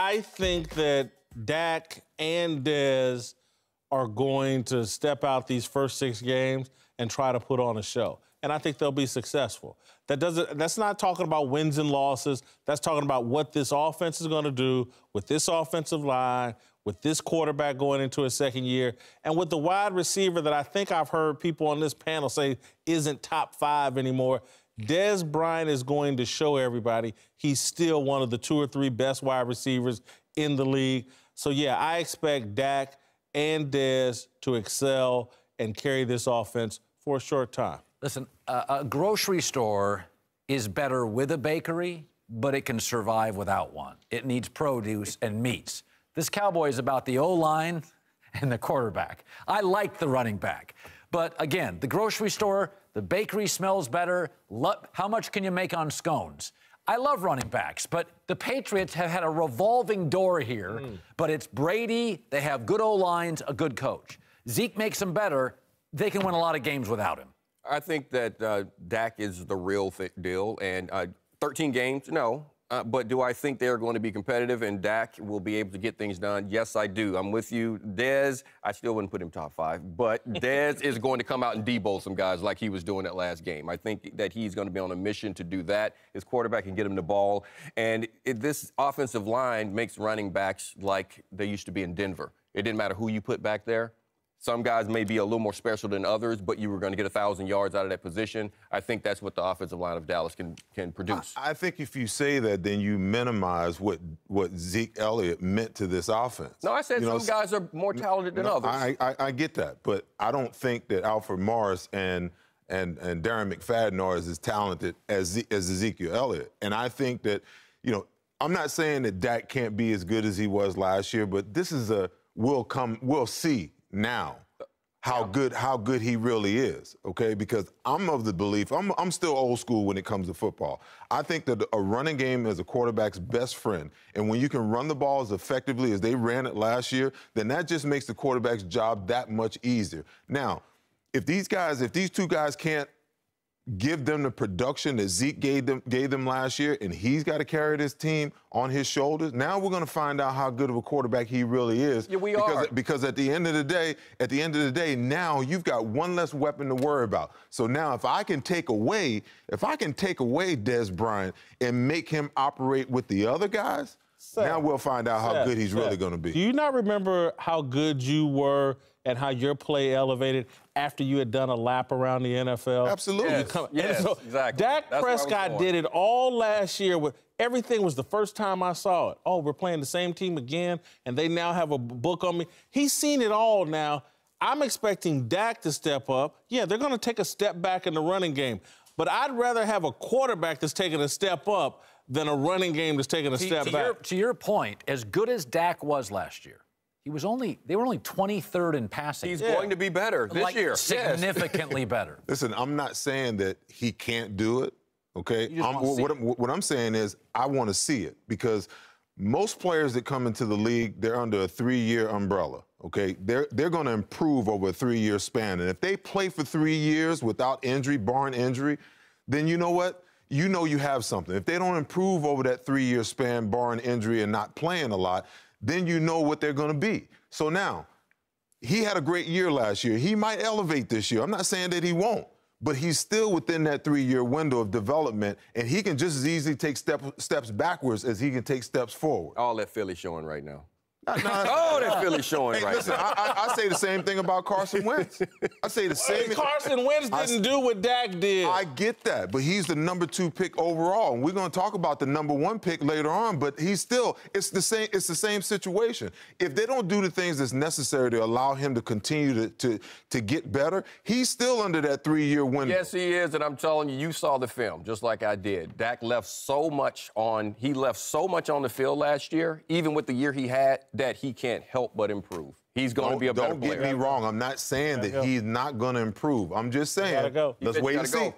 I think that Dak and Dez are going to step out these first 6 games and try to put on a show. And I think they'll be successful. That's not talking about wins and losses. That's talking about what this offense is going to do with this offensive line, with this quarterback going into his second year, and with the wide receiver that I think I've heard people on this panel say isn't top 5 anymore. Dez Bryant is going to show everybody he's still one of the 2 or 3 best wide receivers in the league. So, yeah, I expect Dak and Dez to excel and carry this offense for a short time. Listen, a grocery store is better with a bakery, but it can survive without one. It needs produce and meats. This Cowboy is about the O-line and the quarterback. I like the running back. But, again, the grocery store, the bakery smells better. How much can you make on scones? I love running backs, but the Patriots have had a revolving door here. But it's Brady. They have good O-lines, a good coach. Zeke makes them better. They can win a lot of games without him. I think that Dak is the real deal. And 13 games, no. But do I think they're going to be competitive and Dak will be able to get things done? Yes, I do. I'm with you. Dez, I still wouldn't put him top 5, but Dez is going to come out and debowl some guys like he was doing that last game. I think that he's going to be on a mission to do that. His quarterback can get him the ball. And this offensive line makes running backs like they used to be in Denver. It didn't matter who you put back there. Some guys may be a little more special than others, but you were going to get 1,000 yards out of that position. I think that's what the offensive line of Dallas can produce. I think if you say that, then you minimize what Zeke Elliott meant to this offense. No, I said some guys are more talented than others. I get that, but I don't think that Alfred Morris and Darren McFadden are as talented as Ezekiel Elliott. And I think that, I'm not saying that Dak can't be as good as he was last year, but this is we'll see now how good he really is, okay? Because I'm of the belief, I'm still old school when it comes to football. I think that a running game is a quarterback's best friend. And when you can run the ball as effectively as they ran it last year, then that just makes the quarterback's job that much easier. Now, if these 2 guys can't give them the production that Zeke gave them last year, and he's got to carry this team on his shoulders, now we're going to find out how good of a quarterback he really is. Yeah, we are. Because at the end of the day, now you've got one less weapon to worry about. So now if I can take away Dez Bryant and make him operate with the other guys, now we'll find out how good he's really going to be. Do you not remember how good you were and how your play elevated after you had done a lap around the NFL? Absolutely. Yes, exactly. Dak Prescott did it all last year. Everything was the first time I saw it. Oh, we're playing the same team again, and they now have a book on me. He's seen it all now. I'm expecting Dak to step up. Yeah, they're going to take a step back in the running game. But I'd rather have a quarterback that's taking a step up than a running game that's taking a step back. To your point, as good as Dak was last year, they were only 23rd in passing. He's going to be better this year. Significantly better. Listen, I'm not saying that he can't do it, okay? What I'm saying is I want to see it because most players that come into the league, they're under a 3-year umbrella, okay? They're going to improve over a 3-year span. And if they play for 3 years without injury, barring injury, then you know what? You know you have something. If they don't improve over that 3-year span, barring injury and not playing a lot, then you know what they're going to be. So now, he had a great year last year. He might elevate this year. I'm not saying that he won't, but he's still within that 3-year window of development, and he can just as easily take steps backwards as he can take steps forward. All that Philly showing right now. Oh, that Philly showing right listen, now. I say the same thing about Carson Wentz. I say the same. Carson Wentz didn't do what Dak did. I get that, but he's the number 2 pick overall, and we're going to talk about the number 1 pick later on. But he's still, it's the same situation. If they don't do the things that's necessary to allow him to continue to get better, he's still under that 3-year window. Yes, he is, and I'm telling you, you saw the film just like I did. Dak left so much on the field last year, even with the year he had, that he can't help but improve. He's going to be a better player. Don't get me wrong. I'm not saying that he's not going to improve. I'm just saying, let's wait and see.